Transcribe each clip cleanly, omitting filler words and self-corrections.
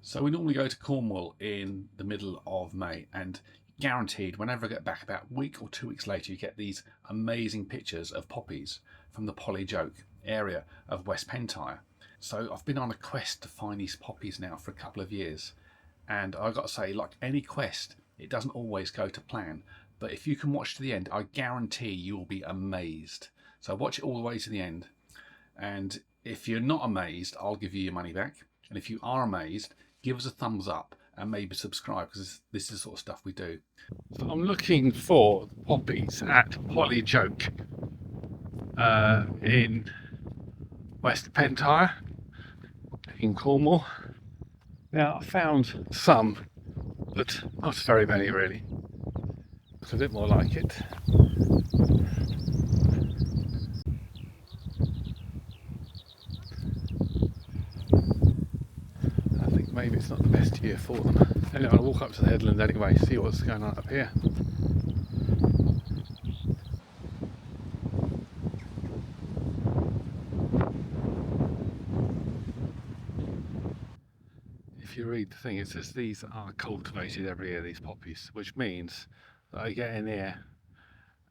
So we normally go to Cornwall in the middle of May, and guaranteed whenever I get back about a week or 2 weeks later, you get these amazing pictures of poppies from the Polyjoke area of West Pentire. So I've been on a quest to find these poppies now for a couple of years, and I've got to say, like any quest, it doesn't always go to plan, but if you can watch to the end, I guarantee you will be amazed. So watch it all the way to the end, and if you're not amazed, I'll give you your money back, and if you are amazed, give us a thumbs up and maybe subscribe, because this is the sort of stuff we do. So I'm looking for poppies at Polyjoke in West Pentire in Cornwall. Now I found some, but not very many really. It's a bit more like it. Maybe it's not the best year for them. Anyway, I'll walk up to the headland anyway, see what's going on up here. If you read the thing, it says these are cultivated every year, these poppies, which means that they get in here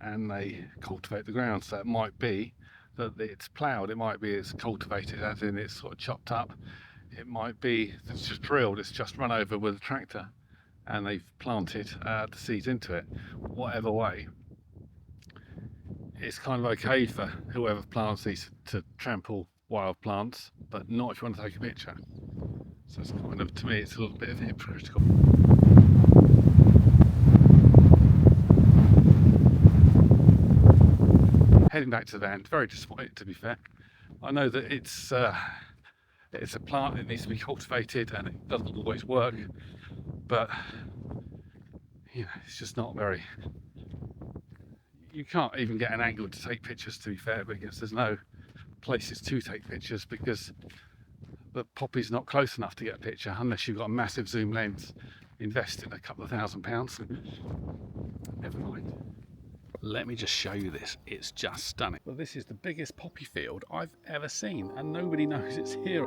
and they cultivate the ground. So it might be that it's ploughed, it might be it's cultivated as in it's sort of chopped up. It might be it's just drilled, it's just run over with a tractor and they've planted the seeds into it. Whatever way, it's kind of okay for whoever plants these to trample wild plants, but not if you want to take a picture. So it's kind of, to me, it's a little bit of hypocritical. Heading back to the van, very disappointed to be fair. I know that it's a plant that needs to be cultivated and it doesn't always work, but you know, it's just not very, you can't even get an angle to take pictures, to be fair, because there's no places to take pictures because the poppy's not close enough to get a picture unless you've got a massive zoom lens, invest in a couple of £1,000. Never mind. Let me just show you this, it's just stunning. Well, this is the biggest poppy field I've ever seen, and nobody knows it's here.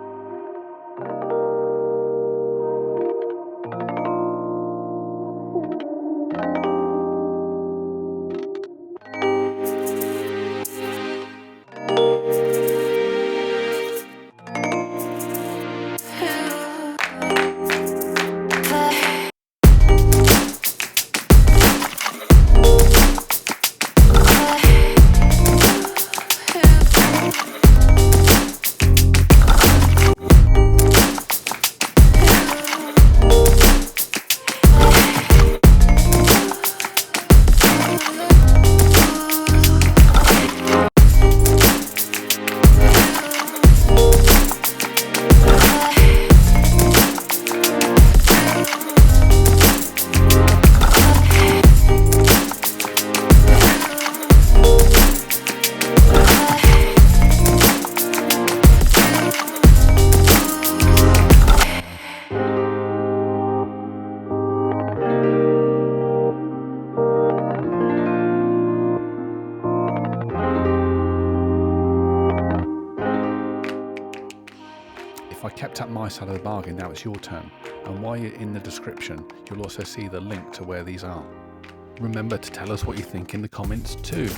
If I kept up my side of the bargain, now it's your turn. And while you're in the description, you'll also see the link to where these are. Remember to tell us what you think in the comments too.